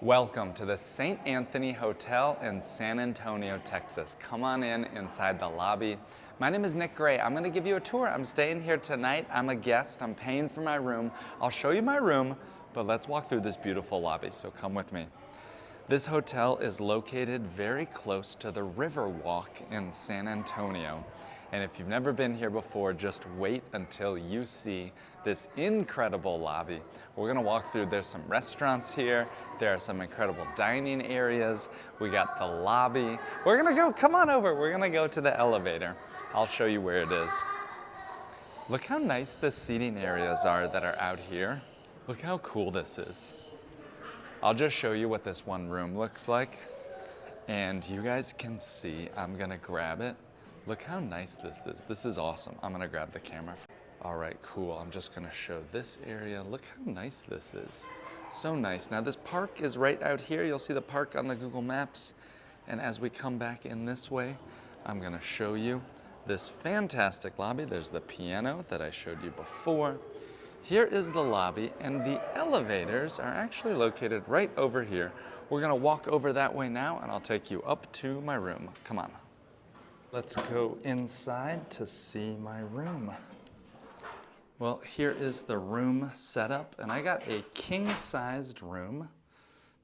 Welcome to the St. Anthony Hotel in San Antonio, Texas. Come on in inside the lobby. My name is Nick Gray. I'm going to give you a tour. I'm staying here tonight. I'm a guest. I'm paying for my room. I'll show you my room, but let's walk through this beautiful lobby, so come with me. This hotel is located very close to the Riverwalk in San Antonio. And if you've never been here before, just wait until you see this incredible lobby. We're gonna walk through, there's some restaurants here, there are some incredible dining areas, we got the lobby. We're gonna go, come on over, we're gonna go to the elevator. I'll show you where it is. Look how nice the seating areas are that are out here. Look how cool this is. I'll just show you what this one room looks like, and you guys can see, I'm gonna grab it. Look how nice this is. This is awesome. I'm gonna grab the camera. All right, cool. I'm just gonna show this area. Look how nice this is. So nice. Now this park is right out here. You'll see the park on the Google Maps. And as we come back in this way, I'm gonna show you this fantastic lobby. There's the piano that I showed you before. Here is the lobby, and the elevators are actually located right over here. We're gonna walk over that way now, and I'll take you up to my room. Come on. Let's go inside to see my room. Well, here is the room setup, and I got a king-sized room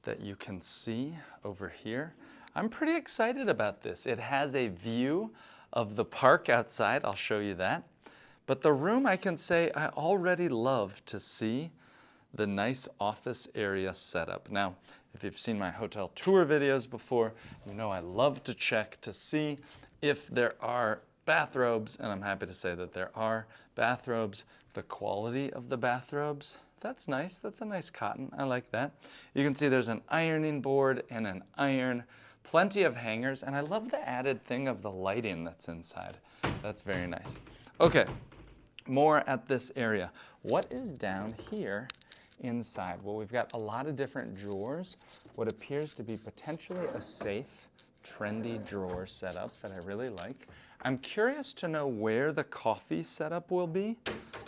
that you can see over here. I'm pretty excited about this. It has a view of the park outside. I'll show you that. But the room, I can say, I already love to see the nice office area setup. Now, if you've seen my hotel tour videos before, you know I love to check to see if there are bathrobes, and I'm happy to say that there are bathrobes. The quality of the bathrobes, that's nice. That's a nice cotton. I like that. You can see there's an ironing board and an iron, plenty of hangers, and I love the added thing of the lighting that's inside. That's very nice. Okay, more at this area. What is down here inside? Well, we've got a lot of different drawers, what appears to be potentially a safe, trendy drawer setup that I really like. I'm curious to know where the coffee setup will be,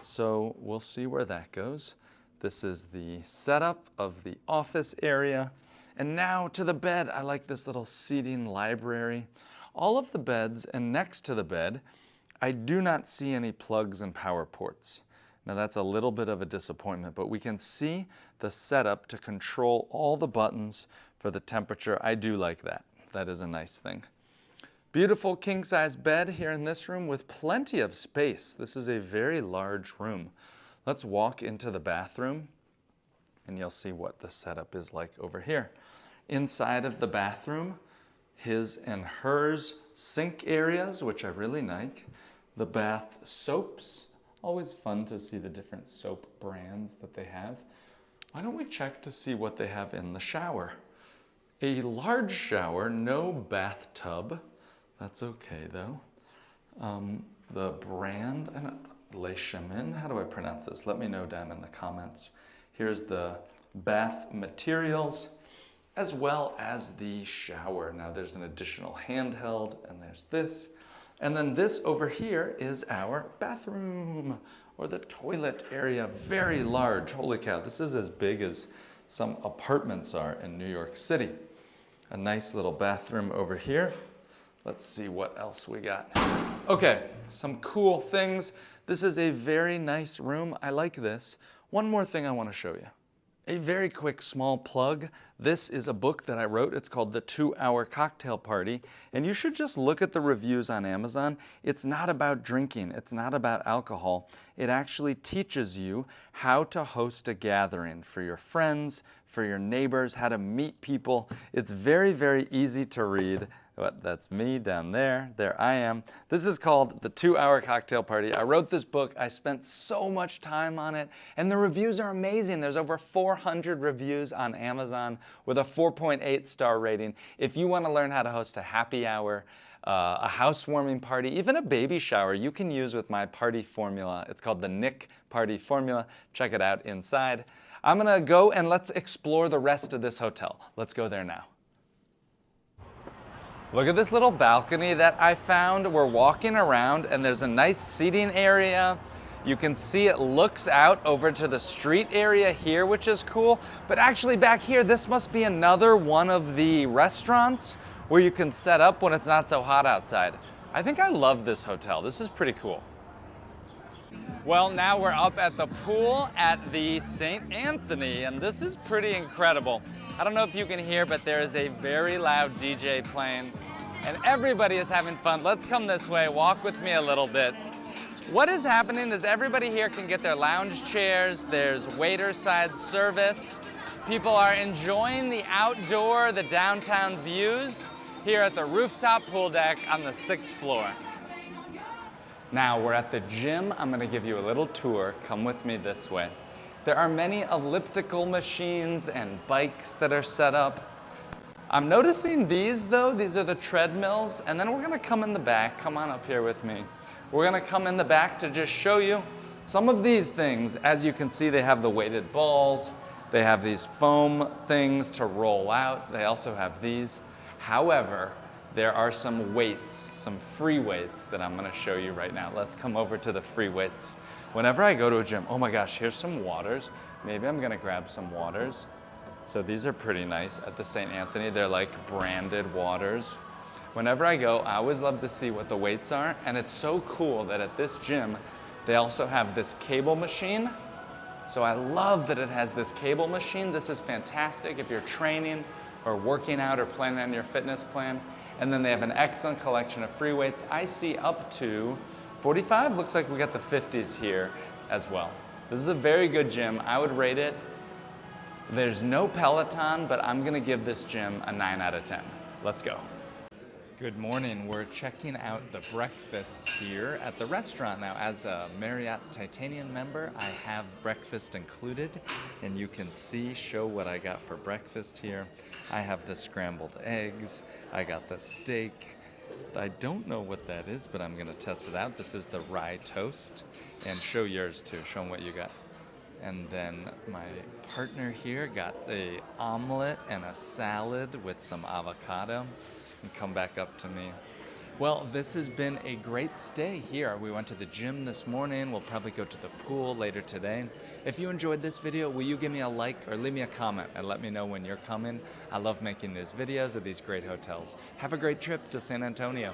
so we'll see where that goes. This is the setup of the office area. And now to the bed. I like this little seating library. All of the beds, and next to the bed, I do not see any plugs and power ports. Now that's a little bit of a disappointment, but we can see the setup to control all the buttons for the temperature. I do like that. That is a nice thing. Beautiful king-size bed here in this room with plenty of space. This is a very large room. Let's walk into the bathroom and you'll see what the setup is like over here. Inside of the bathroom, his and hers sink areas, which I really like. The bath soaps, always fun to see the different soap brands that they have. Why don't we check to see what they have in the shower? A large shower, no bathtub. That's okay though. The brand, Le Chemin, how do I pronounce this? Let me know down in the comments. Here's the bath materials, as well as the shower. Now there's an additional handheld, and there's this. And then this over here is our bathroom, or the toilet area, very large. Holy cow, this is as big as some apartments are in New York City. A nice little bathroom over here. Let's see what else we got. Okay, some cool things. This is a very nice room. I like this. One more thing I want to show you. A very quick small plug. This is a book that I wrote. It's called The 2-Hour Cocktail Party. And you should just look at the reviews on Amazon. It's not about drinking. It's not about alcohol. It actually teaches you how to host a gathering for your friends, for your neighbors, how to meet people. It's very, very easy to read. But that's me down there. There I am. This is called The 2-Hour Cocktail Party. I wrote this book. I spent so much time on it. And the reviews are amazing. There's over 400 reviews on Amazon with a 4.8 star rating. If you want to learn how to host a happy hour, a housewarming party, even a baby shower, you can use with my party formula. It's called the Nick Party Formula. Check it out inside. I'm going to go and let's explore the rest of this hotel. Let's go there now. Look at this little balcony that I found. We're walking around and there's a nice seating area. You can see it looks out over to the street area here, which is cool. But actually back here, this must be another one of the restaurants where you can set up when it's not so hot outside. I think I love this hotel. This is pretty cool. Well, now we're up at the pool at the St. Anthony, and this is pretty incredible. I don't know if you can hear, but there is a very loud DJ playing, and everybody is having fun. Let's come this way, walk with me a little bit. What is happening is everybody here can get their lounge chairs, there's waiter side service. People are enjoying the outdoor, the downtown views here at the rooftop pool deck on the 6th floor. Now we're at the gym. I'm gonna give you a little tour. Come with me this way. There are many elliptical machines and bikes that are set up. I'm noticing these though, these are the treadmills, and then we're gonna come in the back. Come on up here with me. We're gonna come in the back to just show you some of these things. As you can see, they have the weighted balls. They have these foam things to roll out. They also have these. However, there are some weights, some free weights that I'm gonna show you right now. Let's come over to the free weights. Whenever I go to a gym, oh my gosh, here's some waters. Maybe I'm gonna grab some waters. So these are pretty nice at the St. Anthony. They're like branded waters. Whenever I go, I always love to see what the weights are, and it's so cool that at this gym, they also have this cable machine. So I love that it has this cable machine. This is fantastic if you're training or working out or planning on your fitness plan. And then they have an excellent collection of free weights. I see up to 45. Looks like we got the 50s here as well. This is a very good gym. I would rate it. There's no Peloton, but I'm gonna give this gym a 9 out of 10. Let's go. Good morning. We're checking out the breakfast here at the restaurant now. As a Marriott Titanium member, I have breakfast included, and you can show what I got for breakfast here. I have the scrambled eggs. I got the steak. I don't know what that is, but I'm gonna test it out. This is the rye toast, and show yours too. Show them what you got. And then my partner here got a omelet and a salad with some avocado. And come back up to me. Well, this has been a great stay here. We went to the gym this morning. We'll probably go to the pool later today. If you enjoyed this video, will you give me a like or leave me a comment and let me know when you're coming? I love making these videos of these great hotels. Have a great trip to San Antonio.